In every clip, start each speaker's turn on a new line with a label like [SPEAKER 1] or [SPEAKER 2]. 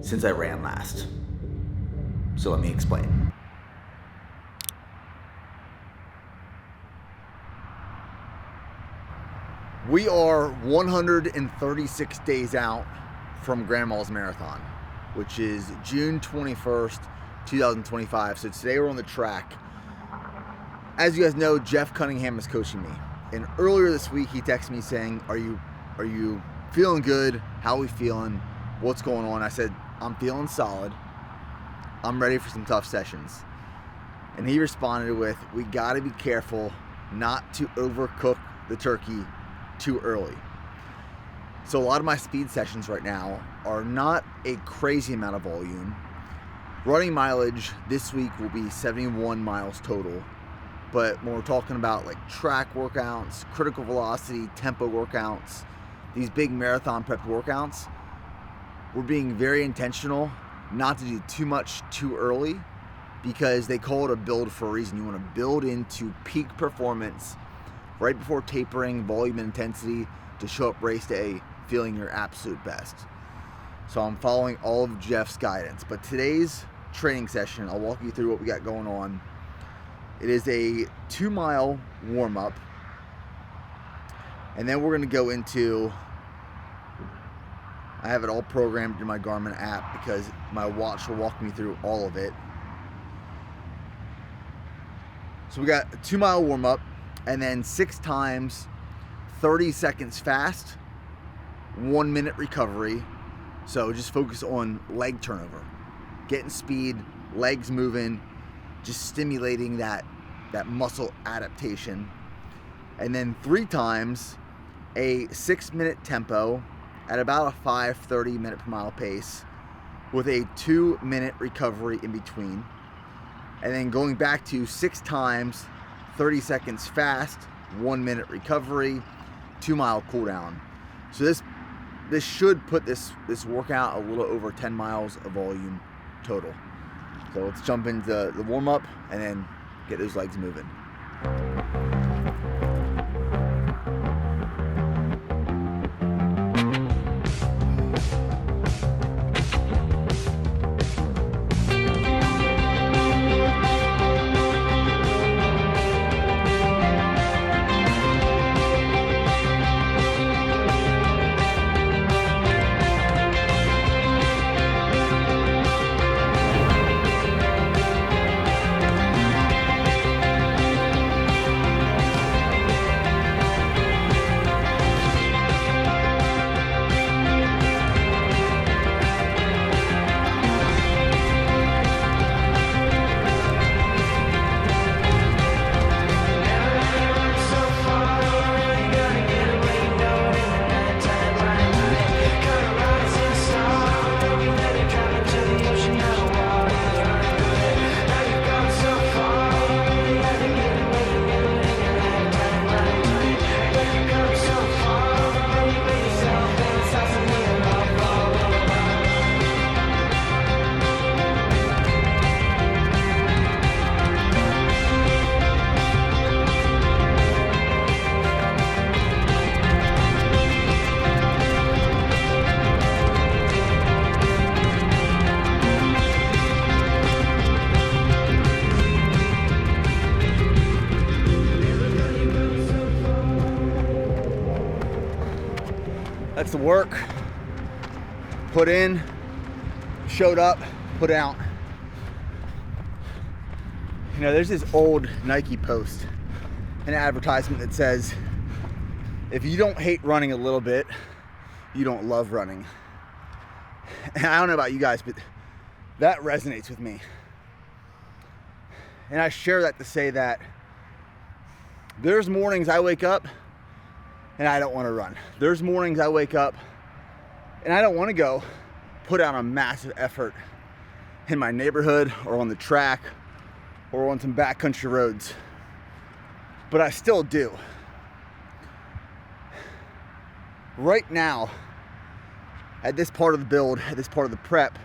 [SPEAKER 1] since I ran last. So let me explain. We are 136 days out from Grandma's Marathon, which is June 21st, 2025. So today we're on the track. As you guys know, Jeff Cunningham is coaching me. And earlier this week, he texted me saying, are you feeling good? How are we feeling? What's going on? I said, I'm feeling solid. I'm ready for some tough sessions. And he responded with, we gotta be careful not to overcook the turkey too early. So a lot of my speed sessions right now are not a crazy amount of volume. Running mileage this week will be 71 miles total. But when we're talking about like track workouts, critical velocity, tempo workouts, these big marathon prep workouts, we're being very intentional not to do too much too early, because they call it a build for a reason. You want to build into peak performance right before tapering volume and intensity to show up race day feeling your absolute best. So I'm following all of Jeff's guidance. But today's training session, I'll walk you through what we got going on. It is a 2-mile warm-up, and then we're going to go into, I have it all programmed in my Garmin app because my watch will walk me through all of it. So we got a 2-mile warm-up, and then 6 times 30 seconds fast, 1 minute recovery. So just focus on leg turnover, getting speed, legs moving, just stimulating that muscle adaptation. And then 3 times a 6-minute tempo at about a 5:30 minute per mile pace with a 2-minute recovery in between. And then going back to 6 times 30 seconds fast, 1 minute recovery, 2-mile cool down. So this should put this workout a little over 10 miles of volume total. So let's jump into the warm-up and then get those legs moving. That's the work. Put in, showed up, put out. You know, there's this old Nike post, an advertisement that says, if you don't hate running a little bit, you don't love running. And I don't know about you guys, but that resonates with me. And I share that to say that there's mornings I wake up and I don't want to run. There's mornings I wake up and I don't want to go put out a massive effort in my neighborhood or on the track or on some backcountry roads. But I still do. Right now, at this part of the build, at this part of the prep,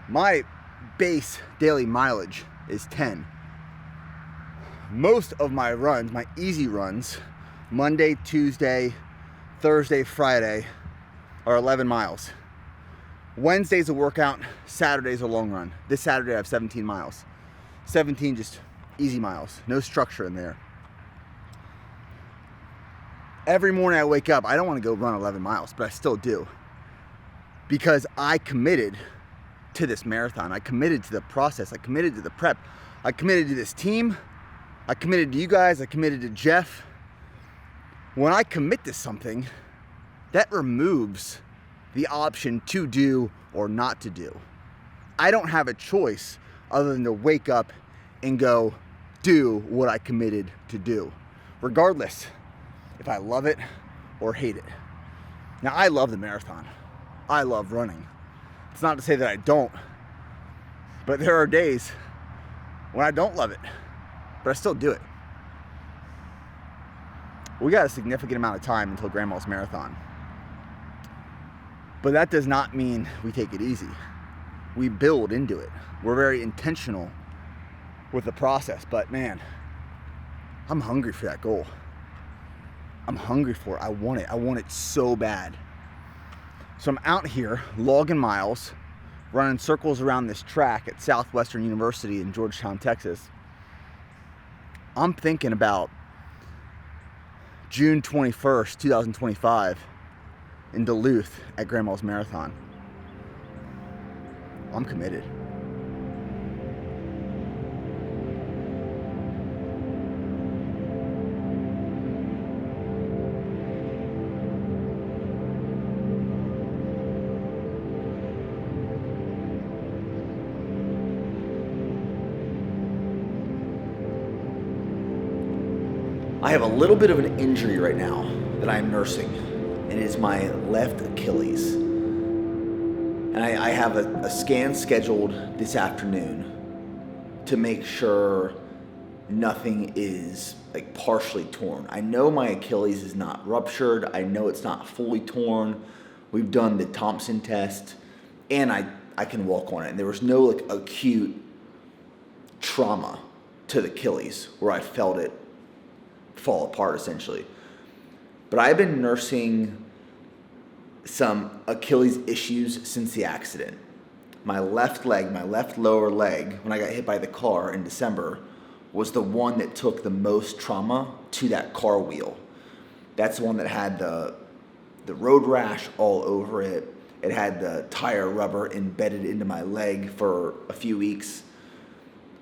[SPEAKER 1] my base daily mileage is 10. Most of my runs, my easy runs, Monday, Tuesday, Thursday, Friday, are 11 miles. Wednesday's a workout, Saturday's a long run. This Saturday I have 17 miles. 17 just easy miles, no structure in there. Every morning I wake up, I don't want to go run 11 miles, but I still do. Because I committed to this marathon. I committed to the process. I committed to the prep. I committed to this team. I committed to you guys. I committed to Jeff. When I commit to something, that removes the option to do or not to do. I don't have a choice other than to wake up and go do what I committed to do, regardless if I love it or hate it. Now, I love the marathon. I love running. It's not to say that I don't, but there are days when I don't love it, but I still do it. We got a significant amount of time until Grandma's marathon. But that does not mean we take it easy. We build into it. We're very intentional with the process, but man, I'm hungry for that goal. I'm hungry for it. I want it. I want it so bad. So I'm out here logging miles, running circles around this track at Southwestern University in Georgetown, Texas. I'm thinking about June 21st, 2025 in Duluth at Grandma's Marathon. I'm committed. I have a little bit of an injury right now that I'm nursing, and it is my left Achilles. And I have a scan scheduled this afternoon to make sure nothing is like partially torn. I know my Achilles is not ruptured. I know it's not fully torn. We've done the Thompson test, and I can walk on it. And there was no like acute trauma to the Achilles where I felt it fall apart essentially. But I've been nursing some Achilles issues since the accident. My left leg, my left lower leg, when I got hit by the car in December, was the one that took the most trauma to that car wheel. That's the one that had the road rash all over it. It had the tire rubber embedded into my leg for a few weeks.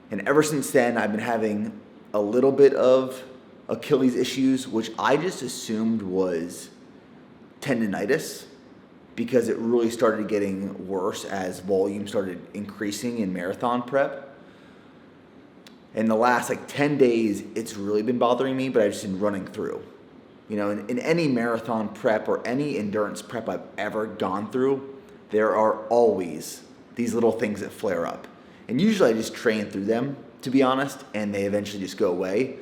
[SPEAKER 1] And ever since then, I've been having a little bit of Achilles issues, which I just assumed was tendonitis because it really started getting worse as volume started increasing in marathon prep. In the last 10 days, it's really been bothering me, but I've just been running through. You know, in any marathon prep or any endurance prep I've ever gone through, there are always these little things that flare up. And usually I just train through them, to be honest, and they eventually just go away.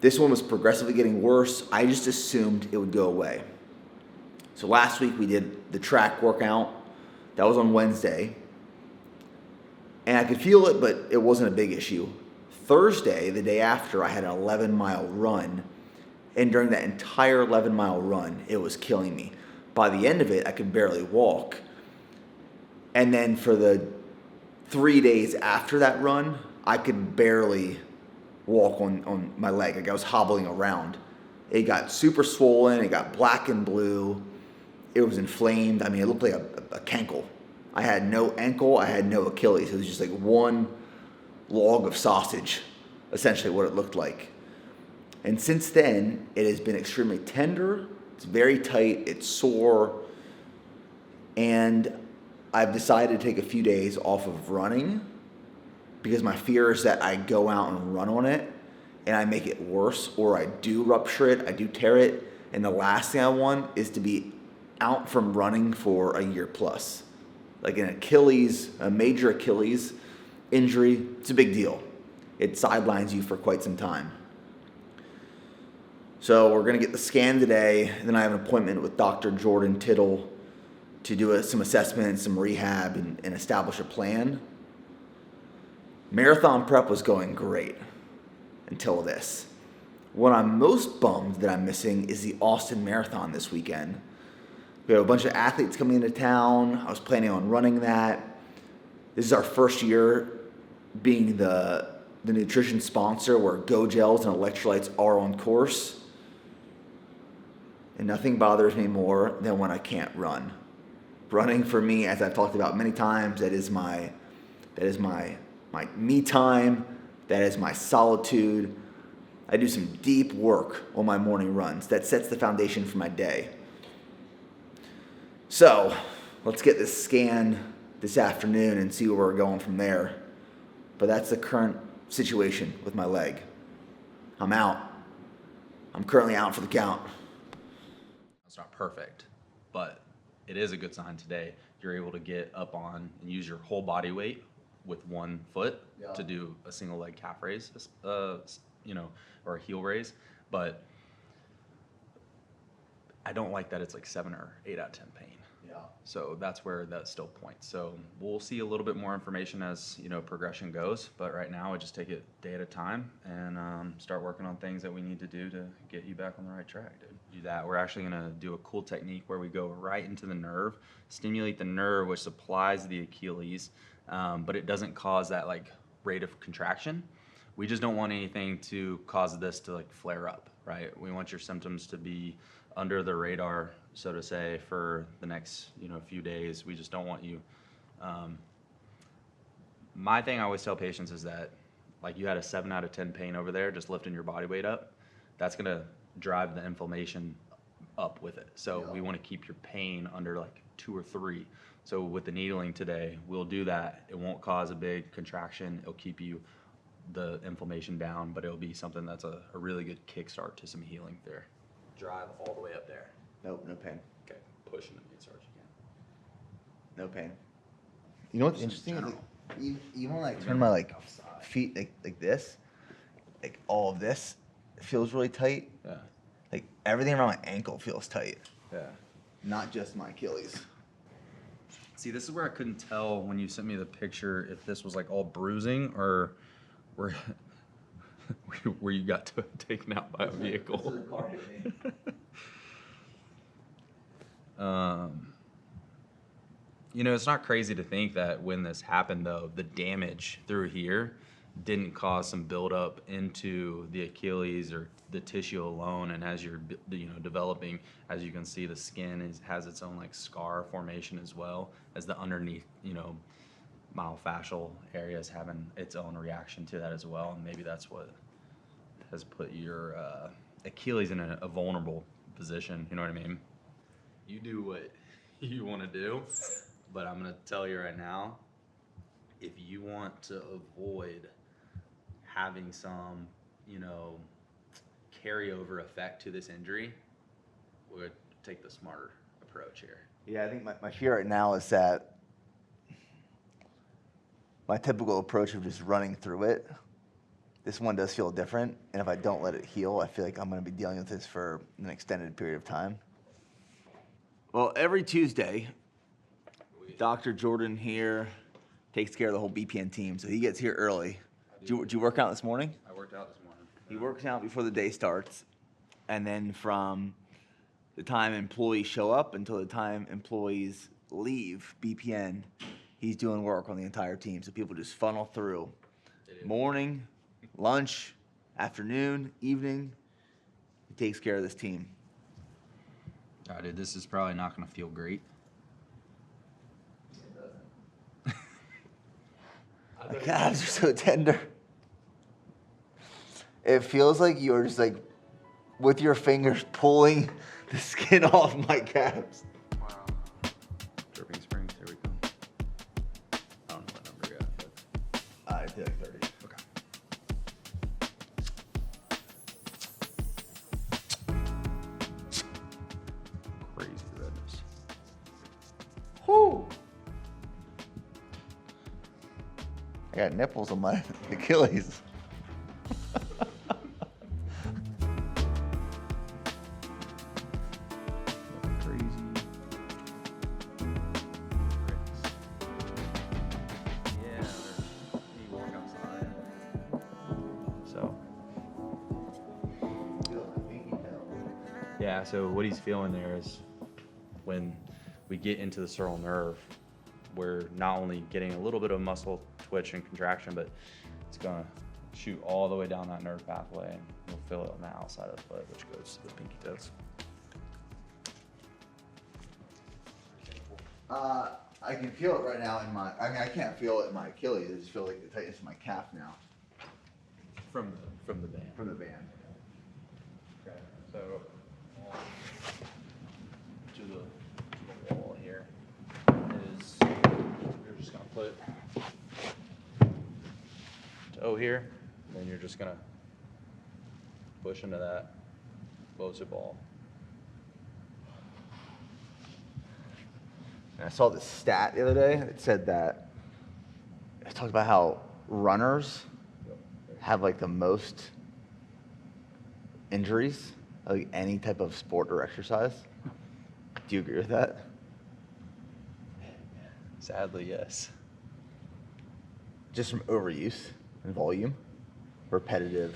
[SPEAKER 1] This one was progressively getting worse. I just assumed it would go away. So last week we did the track workout. That was on Wednesday. And I could feel it, but it wasn't a big issue. Thursday, the day after, I had an 11-mile run. And during that entire 11-mile run, it was killing me. By the end of it, I could barely walk. And then for the 3 days after that run, I could barely walk on my leg. Like I was hobbling around. It got super swollen. It got black and blue. It was inflamed. I mean, it looked like a cankle. I had no ankle. I had no Achilles. It was just like one log of sausage, essentially what it looked like. And since then, it has been extremely tender. It's very tight. It's sore. And I've decided to take a few days off of running because my fear is that I go out and run on it and I make it worse, or I do rupture it, I do tear it, and the last thing I want is to be out from running for a year plus. Like an Achilles, a major Achilles injury, it's a big deal. It sidelines you for quite some time. So we're going to get the scan today, and then I have an appointment with Dr. Jordan Tittle to do some assessment, some rehab, and establish a plan. Marathon prep was going great until this. What I'm most bummed that I'm missing is the Austin Marathon this weekend. We have a bunch of athletes coming into town. I was planning on running that. This is our first year being the nutrition sponsor where Go Gels and electrolytes are on course. And nothing bothers me more than when I can't run. Running for me, as I've talked about many times, that is my me time. That is my solitude. I do some deep work on my morning runs. That sets the foundation for my day. So let's get this scan this afternoon and see where we're going from there. But that's the current situation with my leg. I'm out. I'm currently out for the count.
[SPEAKER 2] It's not perfect, but it is a good sign today. You're able to get up on and use your whole body weight with one foot to do a single leg calf raise, or a heel raise. But I don't like that it's like 7 or 8 out of 10 pain. Yeah. So that's where that still points. So we'll see a little bit more information as progression goes. But right now, I just take it day at a time and start working on things that we need to do to get you back on the right track, dude. Do that. We're actually gonna do a cool technique where we go right into the nerve, stimulate the nerve, which supplies the Achilles, but it doesn't cause that like rate of contraction. We just don't want anything to cause this to like flare up, right? We want your symptoms to be under the radar, so to say, for the next few days. We just don't want you. My thing I always tell patients is that like you had a 7 out of 10 pain over there, just lifting your body weight up. That's gonna drive the inflammation up with it. So we want to keep your pain under like 2 or 3. So with the needling today, we'll do that. It won't cause a big contraction. It'll keep the inflammation down, but it'll be something that's a really good kickstart to some healing there. Drive all the way up there.
[SPEAKER 1] Nope, no pain.
[SPEAKER 2] Okay, pushing the as hard as you can.
[SPEAKER 1] No pain. You know what's interesting? Is like, even when I turn my like feet like this, like all of this feels really tight.
[SPEAKER 2] Yeah.
[SPEAKER 1] Like everything around my ankle feels tight.
[SPEAKER 2] Yeah.
[SPEAKER 1] Not just my Achilles.
[SPEAKER 2] See, this is where I couldn't tell when you sent me the picture if this was like all bruising or where you got taken out by a vehicle. It's not crazy to think that when this happened, though, the damage through here didn't cause some buildup into the Achilles or the tissue alone. And as you're developing, as you can see, the skin has its own like scar formation as well as the underneath myofascial areas having its own reaction to that as well. And maybe that's what has put your Achilles in a vulnerable position. You know what I mean? You do what you want to do, but I'm going to tell you right now, if you want to avoid having some, carryover effect to this injury, we would take the smarter approach here.
[SPEAKER 1] Yeah, I think my fear right now is that my typical approach of just running through it, this one does feel different. And if I don't let it heal, I feel like I'm going to be dealing with this for an extended period of time. Well, every Tuesday, Dr. Jordan here takes care of the whole BPN team. So he gets here early. Did you work out this morning?
[SPEAKER 2] I worked out this morning.
[SPEAKER 1] He works out before the day starts. And then from the time employees show up until the time employees leave BPN, he's doing work on the entire team. So people just funnel through. Morning, lunch, afternoon, evening. He takes care of this team.
[SPEAKER 2] Dude, this is probably not going to feel great.
[SPEAKER 1] My calves are so tender. It feels like you're just like with your fingers pulling the skin off my calves.
[SPEAKER 2] Wow. Dripping Springs, here we go. I don't know what number you got, but
[SPEAKER 1] I feel like 30.
[SPEAKER 2] okay. Crazy redness.
[SPEAKER 1] Whoo! I got nipples on my Achilles.
[SPEAKER 2] Yeah, so what he's feeling there is when we get into the sural nerve, we're not only getting a little bit of muscle twitch and contraction, but it's gonna shoot all the way down that nerve pathway, and you'll feel it on the outside of the foot, which goes to the pinky toes.
[SPEAKER 1] I can feel it right now in my, I can't feel it in my Achilles. I just feel like the tightness in my calf now.
[SPEAKER 2] From the band.
[SPEAKER 1] From the band.
[SPEAKER 2] Okay, so to the wall here is, you're just gonna put toe here, and then you're just gonna push into that Bosu ball.
[SPEAKER 1] And I saw this stat the other day. It said that, it talked about how runners have like the most injuries, like any type of sport or exercise. Do you agree with that?
[SPEAKER 2] Sadly, yes.
[SPEAKER 1] Just from overuse and volume, repetitive.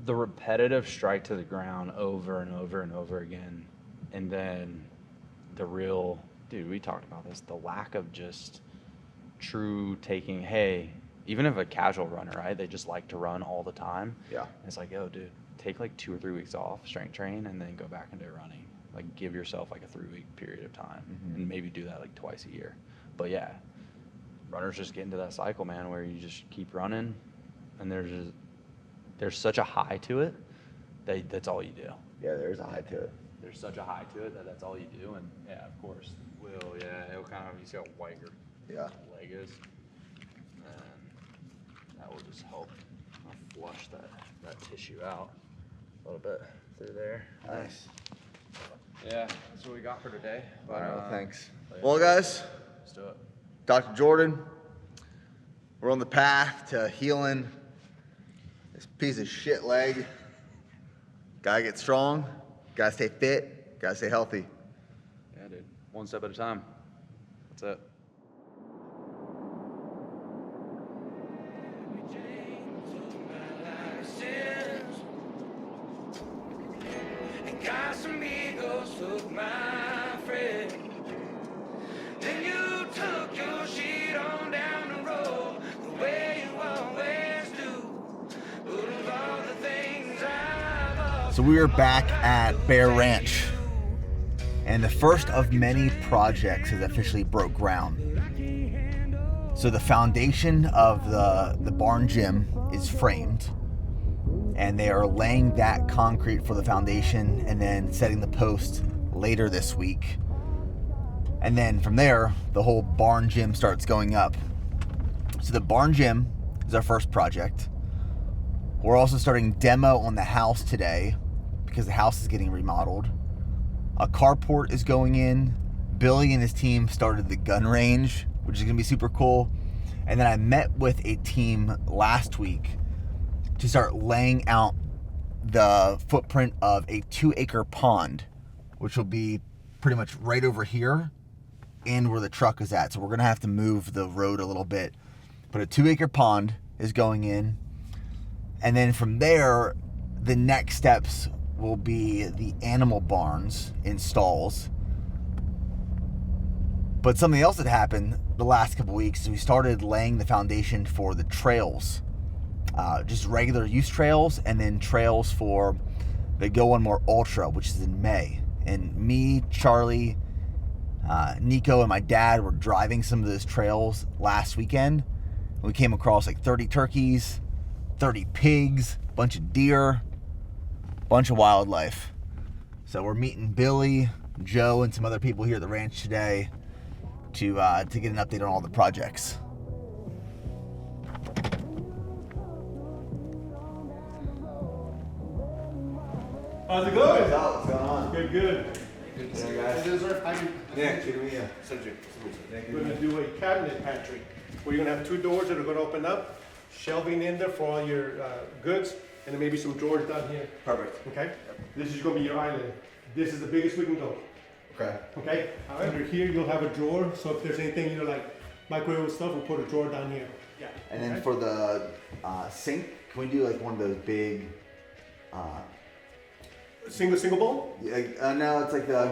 [SPEAKER 2] The repetitive strike to the ground over and over and over again, and then the real, dude, we talked about this, the lack of just true taking, hey, even if a casual runner, right, they just like to run all the time.
[SPEAKER 1] Yeah.
[SPEAKER 2] It's like, yo, dude, take like 2 or 3 weeks off, strength train, and then go back into running. Like, give yourself like a 3-week period of time, and maybe do that like twice a year. But yeah, runners just get into that cycle, man, where you just keep running, and there's such a high to it that that's all you do.
[SPEAKER 1] Yeah, there's a high to it.
[SPEAKER 2] There's such a high to it that that's all you do, and yeah, of course, it'll kind of, you see how white your leg is, and that will just help flush that tissue out a little bit through there.
[SPEAKER 1] Nice.
[SPEAKER 2] Yeah, that's what we got for today.
[SPEAKER 1] All right, well, thanks.
[SPEAKER 2] Yeah.
[SPEAKER 1] Well, guys,
[SPEAKER 2] Let's do it.
[SPEAKER 1] Dr. Jordan, we're on the path to healing this piece of shit leg. Gotta get strong, gotta stay fit, gotta stay healthy.
[SPEAKER 2] Yeah, dude. One step at a time. That's it.
[SPEAKER 3] Took my friend. Then you took your shit on down the road, the way you always do. But of all the things
[SPEAKER 1] So we are back at Bear Ranch, and the first of many projects has officially broke ground. So the foundation of the barn gym is framed, and they are laying that concrete for the foundation and then setting the post later this week. And then from there, the whole barn gym starts going up. So the barn gym is our first project. We're also starting demo on the house today because the house is getting remodeled. A carport is going in. Billy and his team started the gun range, which is gonna be super cool. And then I met with a team last week to start laying out the footprint of a 2-acre pond, which will be pretty much right over here and where the truck is at. So we're gonna have to move the road a little bit. But a 2-acre pond is going in. And then from there, the next steps will be the animal barns in stalls. But something else that happened the last couple weeks is we started laying the foundation for the trails. Just regular use trails, and then trails for the Go One More Ultra, which is in May. And me, Charlie, Nico, and my dad were driving some of those trails last weekend. We came across like 30 turkeys, 30 pigs, a bunch of deer, a bunch of wildlife. So we're meeting Billy, Joe, and some other people here at the ranch today to get an update on all the projects.
[SPEAKER 4] How's it going?
[SPEAKER 1] What's going on?
[SPEAKER 4] Good, good.
[SPEAKER 1] Good to see you guys. Yeah, good to meet you.
[SPEAKER 4] We're gonna do a cabinet pantry. We're gonna have 2 doors that are gonna open up, shelving in there for all your goods, and then maybe some drawers down here.
[SPEAKER 1] Perfect.
[SPEAKER 4] Okay? This is gonna be your island. This is the biggest we can go.
[SPEAKER 1] Okay.
[SPEAKER 4] Okay? Under here, you'll have a drawer, so if there's anything, like microwave stuff, we'll put a drawer down here. Yeah.
[SPEAKER 1] And then for the sink, can we do like one of those big?
[SPEAKER 4] Single bowl?
[SPEAKER 1] Yeah, no, it's like the.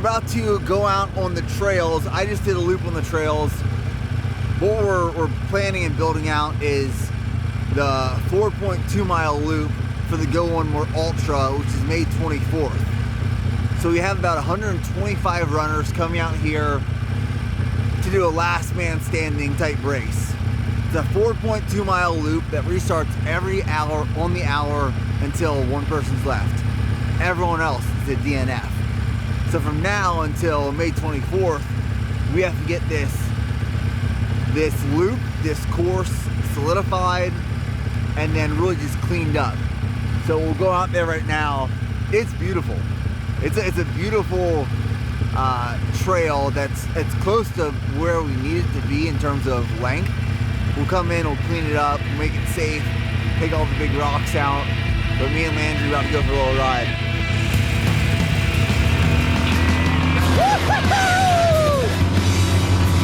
[SPEAKER 1] we're about to go out on the trails. I just did a loop on the trails. What we're planning and building out is the 4.2 mile loop for the Go One More Ultra, which is May 24th. So we have about 125 runners coming out here to do a last man standing type race. It's a 4.2 mile loop that restarts every hour on the hour until one person's left. Everyone else is a DNF. So from now until May 24th, we have to get this loop, this course solidified, and then really just cleaned up. So we'll go out there right now. It's beautiful. It's a beautiful trail that's close to where we need it to be in terms of length. We'll come in, we'll clean it up, make it safe, take all the big rocks out. But me and Landry are about to go for a little ride.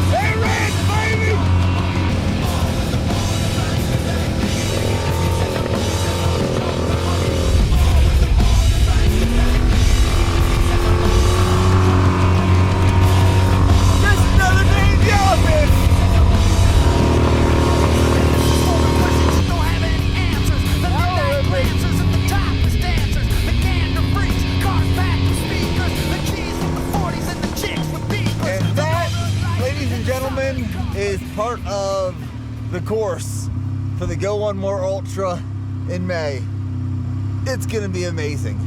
[SPEAKER 1] Hey, Red, baby! Just another day in jail, bitch! Gentlemen, is part of the course for the Go One More Ultra in May. It's gonna be amazing.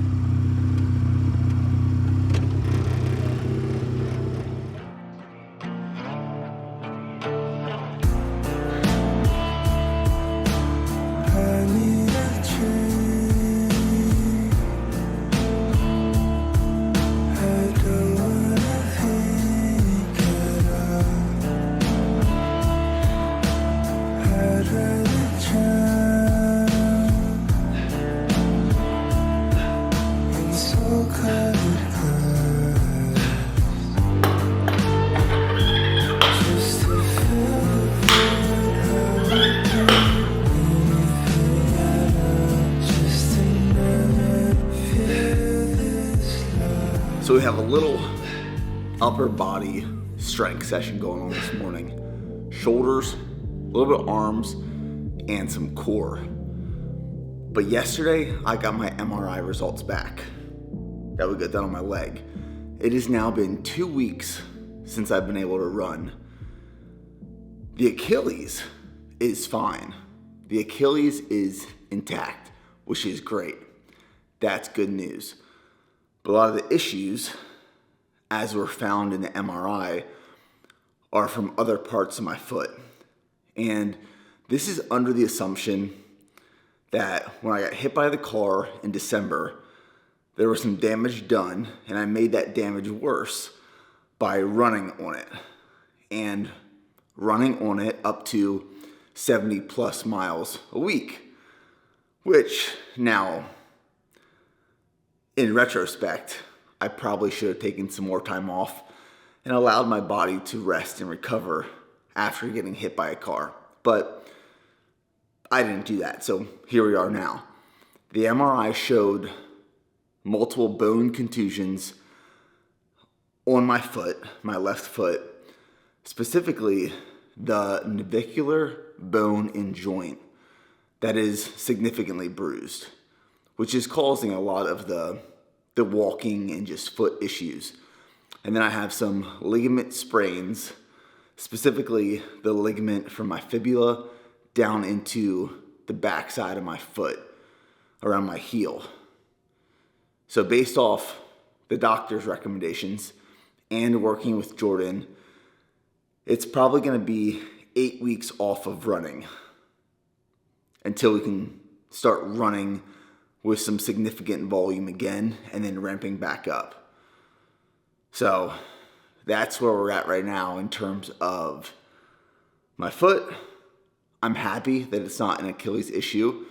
[SPEAKER 1] So we have a little upper body strength session going on this morning. Shoulders, a little bit of arms, and some core. But yesterday, I got my MRI results back. That we got done on my leg. It has now been 2 weeks since I've been able to run. The Achilles is fine. The Achilles is intact, which is great. That's good news. But a lot of the issues, as were found in the MRI, are from other parts of my foot. And this is under the assumption that when I got hit by the car in December, there was some damage done, and I made that damage worse by running on it. And running on it up to 70 plus miles a week, which now, in retrospect, I probably should have taken some more time off and allowed my body to rest and recover after getting hit by a car. But I didn't do that, so here we are now. The MRI showed multiple bone contusions on my foot, my left foot, specifically the navicular bone and joint that is significantly bruised, which is causing a lot of the walking and just foot issues. And then I have some ligament sprains, specifically the ligament from my fibula down into the backside of my foot, around my heel. So based off the doctor's recommendations and working with Jordan, it's probably gonna be 8 weeks off of running until we can start running with some significant volume again and then ramping back up. So that's where we're at right now in terms of my foot. I'm happy that it's not an Achilles issue.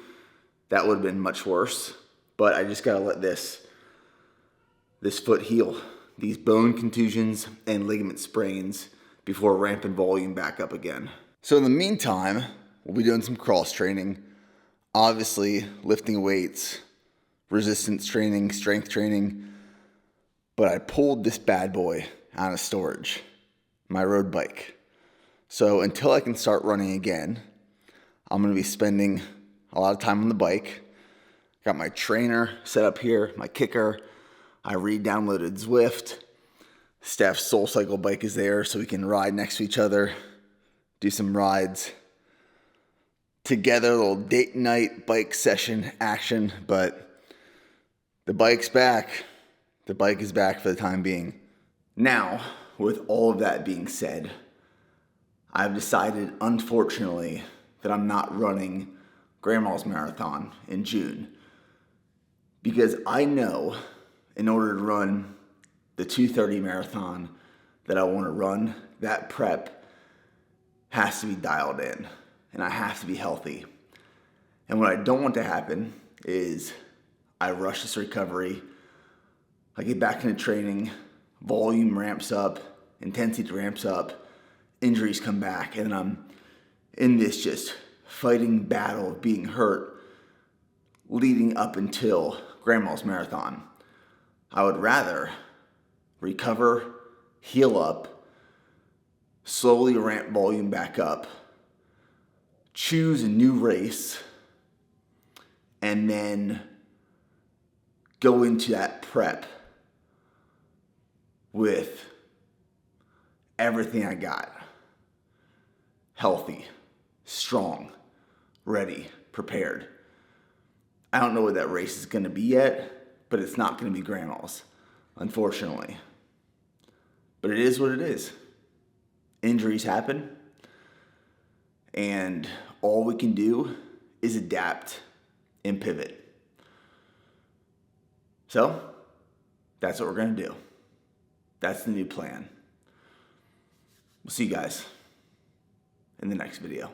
[SPEAKER 1] That would have been much worse, but I just gotta let this foot heal, these bone contusions and ligament sprains, before ramping volume back up again. So in the meantime, we'll be doing some cross training, obviously lifting weights, resistance training, strength training, but I pulled this bad boy out of storage, my road bike. So until I can start running again, I'm gonna be spending a lot of time on the bike. Got my trainer set up here, my kicker. I re-downloaded Zwift. Steph's SoulCycle bike is there so we can ride next to each other, do some rides together, a little date night bike session action, but the bike's back. The bike is back for the time being. Now, with all of that being said, I've decided, unfortunately, that I'm not running Grandma's Marathon in June, because I know in order to run the 2:30 marathon that I want to run, that prep has to be dialed in and I have to be healthy. And what I don't want to happen is I rush this recovery, I get back into training, volume ramps up, intensity ramps up, injuries come back, and I'm in this just fighting battle of being hurt leading up until Grandma's Marathon. I would rather recover, heal up, slowly ramp volume back up, choose a new race, and then go into that prep with everything I got. Healthy, strong, ready, prepared. I don't know what that race is going to be yet, but it's not going to be Grandma's, unfortunately. But it is what it is. Injuries happen, and all we can do is adapt and pivot. So, that's what we're going to do. That's the new plan. We'll see you guys in the next video.